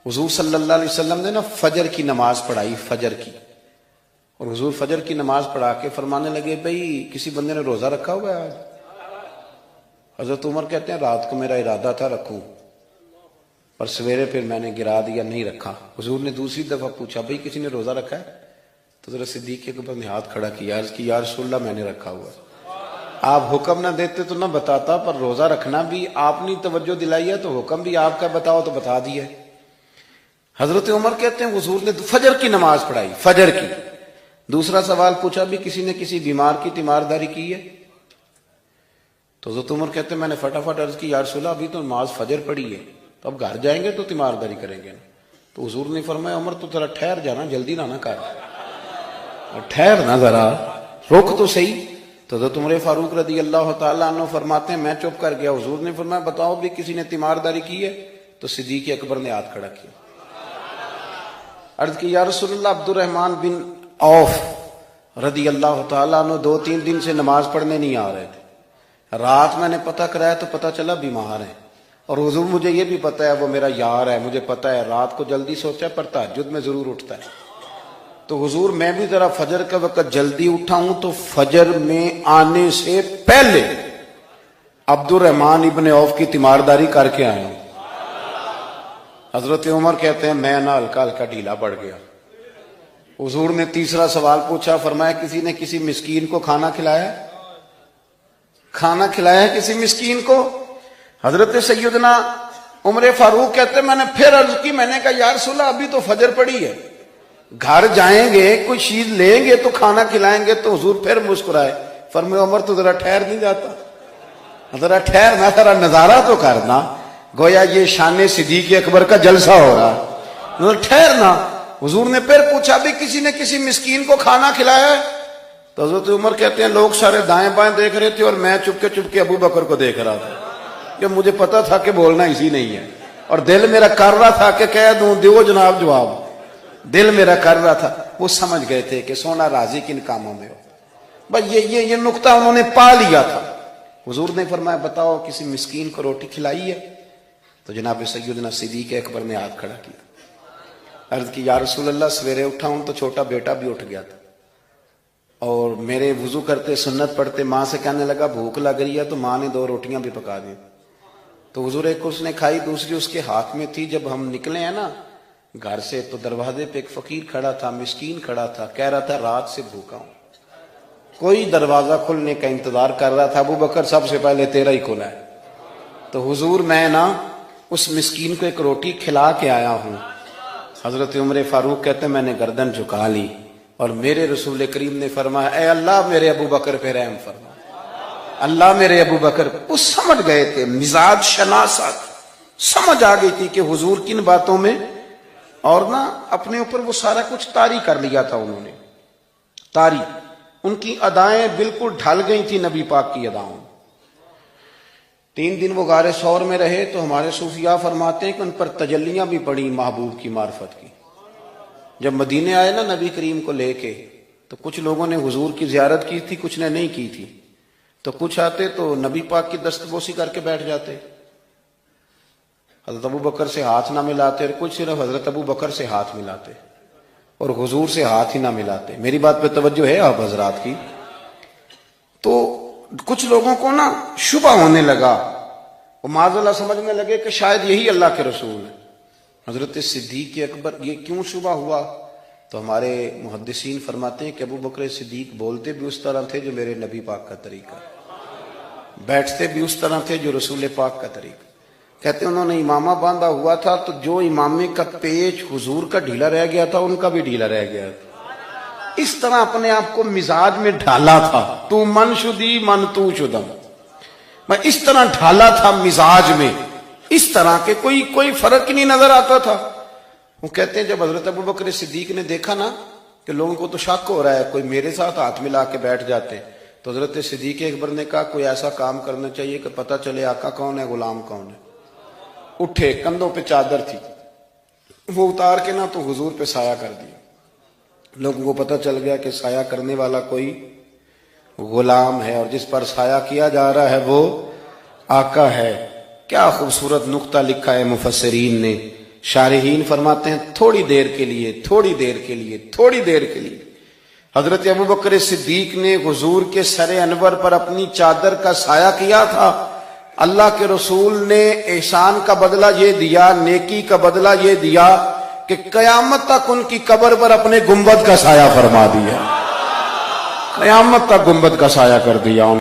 حضور صلی اللہ علیہ وسلم نے نا فجر کی نماز پڑھائی، فجر کی، اور حضور فجر کی نماز پڑھا کے فرمانے لگے بھئی کسی بندے نے روزہ رکھا ہوا ہے آج؟ حضرت عمر کہتے ہیں رات کو میرا ارادہ تھا رکھوں، اور سویرے پھر میں نے گرا دیا، نہیں رکھا۔ حضور نے دوسری دفعہ پوچھا بھئی کسی نے روزہ رکھا ہے؟ تو حضرت صدیق کے اوپر نے ہاتھ کھڑا کیا، عرض کی یا رسول اللہ میں نے رکھا ہوا ہے۔ آپ حکم نہ دیتے تو نہ بتاتا، پر روزہ رکھنا بھی آپ نے توجہ دلائی ہے تو حکم بھی آپ کا بتاؤ تو بتا دیا۔ حضرت عمر کہتے ہیں حضور نے فجر کی نماز پڑھائی، فجر کی۔ دوسرا سوال پوچھا بھی کسی نے کسی بیمار کی تیمارداری کی ہے؟ تو حضرت عمر کہتے ہیں میں نے فٹافٹ عرض کی یا رسول اللہ ابھی تو نماز فجر پڑھی ہے، تو اب گھر جائیں گے تو تیمارداری کریں گے نا۔ تو حضور نے فرمایا عمر تو ذرا ٹھہر جانا، جلدی نہ کر، ٹھہر نہ ذرا، رک تو صحیح۔ تو حضرت عمر فاروق رضی اللہ تعالیٰ عنہ فرماتے ہیں میں چپ کر گیا، حضور نے فرمایا بتاؤ بھی کسی نے تیمارداری کی ہے؟ تو صدیق اکبر نے ہاتھ کھڑا کیا، عرض کی یا رسول اللہ عبد الرحمن بن عوف رضی اللہ تعالیٰ عنہ 2-3 دن سے نماز پڑھنے نہیں آ رہے تھے، رات میں نے پتہ کرایا تو پتہ چلا بیمار ہیں، اور حضور مجھے یہ بھی پتہ ہے وہ میرا یار ہے، مجھے پتہ ہے رات کو جلدی سوچا پر تہجد میں ضرور اٹھتا ہے، تو حضور میں بھی ذرا فجر کا وقت جلدی اٹھا ہوں تو فجر میں آنے سے پہلے عبد الرحمن ابن عوف کی تیمارداری کر کے آیا ہوں۔ حضرت عمر کہتے ہیں میں نا ہلکا ہلکا ڈھیلا پڑ گیا۔ حضور نے تیسرا سوال پوچھا، فرمایا کسی نے کسی مسکین کو کھانا کھلایا؟ کھانا کھلایا کسی مسکین کو؟ حضرت سیدنا عمر فاروق کہتے ہیں میں نے پھر عرض کی، میں نے کہا یا رسول اللہ ابھی تو فجر پڑی ہے، گھر جائیں گے کوئی چیز لیں گے تو کھانا کھلائیں گے۔ تو حضور پھر مسکرائے، فرمایا عمر تو ذرا ٹھہر نہیں جاتا، ذرا ٹھہر نہ، ذرا نظارہ تو کرنا، گویا یہ شان صدیق اکبر کا جلسہ ہو رہا ہے، ٹھہرنا۔ حضور نے پھر پوچھا بھی کسی نے کسی مسکین کو کھانا کھلایا ہے؟ تو حضرت عمر کہتے ہیں لوگ سارے دائیں بائیں دیکھ رہے تھے اور میں چپ کے ابو بکر کو دیکھ رہا تھا، کہ مجھے پتا تھا کہ بولنا اسی نہیں ہے، اور دل میرا کر رہا تھا کہ کہہ دوں دیو جناب جواب، دل میرا کر رہا تھا۔ وہ سمجھ گئے تھے کہ سونا راضی کن کاموں میں ہو، بس یہ نقطہ انہوں نے پا لیا تھا۔ حضور نے فرمایا بتاؤ کسی مسکین کو روٹی کھلائی ہے؟ تو جناب سیدنا صدیق اکبر نے ہاتھ کھڑا کیا، عرض کی یا رسول اللہ سویرے اٹھا ہوں تو چھوٹا بیٹا بھی اٹھ گیا تھا، اور میرے وضو کرتے سنت پڑھتے ماں سے کہنے لگا بھوک لگ رہی ہے، تو ماں نے 2 روٹیاں بھی پکا دی، تو حضور ایک اس نے کھائی دوسری اس کے ہاتھ میں تھی۔ جب ہم نکلے ہیں نا گھر سے تو دروازے پہ ایک فقیر کھڑا تھا، مسکین کھڑا تھا، کہہ رہا تھا رات سے بھوکا ہوں، کوئی دروازہ کھلنے کا انتظار کر رہا تھا، ابو بکر سب سے پہلے تیرا ہی کھلا ہے۔ تو حضور میں نا اس مسکین کو ایک روٹی کھلا کے آیا ہوں۔ حضرت عمر فاروق کہتے ہیں میں نے گردن جھکا لی، اور میرے رسول کریم نے فرمایا اے اللہ میرے ابو بکر پہ رحم فرما، اللہ میرے ابو بکر۔ وہ سمجھ گئے تھے، مزاج شناست سمجھ آ گئی تھی کہ حضور کن باتوں میں، اور نہ اپنے اوپر وہ سارا کچھ طاری کر لیا تھا انہوں نے، طاری، ان کی ادائیں بالکل ڈھل گئی تھی نبی پاک کی اداؤں۔ 3 دن وہ غار ثور میں رہے تو ہمارے صوفیاء فرماتے ہیں کہ ان پر تجلیاں بھی پڑی محبوب کی معرفت کی۔ جب مدینے آئے نا نبی کریم کو لے کے، تو کچھ لوگوں نے حضور کی زیارت کی تھی، کچھ نے نہیں کی تھی، تو کچھ آتے تو نبی پاک کی دستبوسی کر کے بیٹھ جاتے، حضرت ابو بکر سے ہاتھ نہ ملاتے، اور کچھ صرف حضرت ابو بکر سے ہاتھ ملاتے اور حضور سے ہاتھ ہی نہ ملاتے۔ میری بات پہ توجہ ہے آپ حضرات کی؟ تو کچھ لوگوں کو نا شبہ ہونے لگا، وہ معاذ اللہ سمجھنے لگے کہ شاید یہی اللہ کے رسول ہے۔ حضرت صدیق اکبر یہ کیوں شبہ ہوا؟ تو ہمارے محدثین فرماتے ہیں کہ ابو بکر صدیق بولتے بھی اس طرح تھے جو میرے نبی پاک کا طریقہ، بیٹھتے بھی اس طرح تھے جو رسول پاک کا طریقہ۔ کہتے ہیں انہوں نے امامہ باندھا ہوا تھا تو جو امامے کا پیچ حضور کا ڈھیلا رہ گیا تھا ان کا بھی ڈھیلا رہ گیا تھا، اس طرح اپنے آپ کو مزاج میں ڈھالا تھا، تو من شدی من تو شدم، میں اس طرح ڈھالا تھا مزاج میں، اس طرح کہ کوئی فرق ہی نہیں نظر آتا تھا۔ وہ کہتے ہیں جب حضرت ابو بکر صدیق نے دیکھا نا کہ لوگوں کو تو شک ہو رہا ہے، کوئی میرے ساتھ ہاتھ ملا کے بیٹھ جاتے، تو حضرت صدیق اکبر نے کہا کوئی ایسا کام کرنا چاہیے کہ پتہ چلے آقا کون ہے غلام کون ہے۔ اٹھے، کندھوں پہ چادر تھی، وہ اتار کے نا تو حضور پہ سایہ کر دیا، لوگوں کو پتہ چل گیا کہ سایہ کرنے والا کوئی غلام ہے، اور جس پر سایہ کیا جا رہا ہے وہ آقا ہے۔ کیا خوبصورت نقطہ لکھا ہے مفسرین نے شارحین فرماتے ہیں تھوڑی دیر کے لیے، تھوڑی دیر کے لیے، تھوڑی دیر کے لیے حضرت ابوبکر صدیق نے حضور کے سر انور پر اپنی چادر کا سایہ کیا تھا۔ اللہ کے رسول نے احسان کا بدلہ یہ دیا، نیکی کا بدلہ یہ دیا کہ قیامت تک ان کی قبر پر اپنے گنبد کا سایہ فرما دیا، قیامت تک گنبد کا سایہ کر دیا۔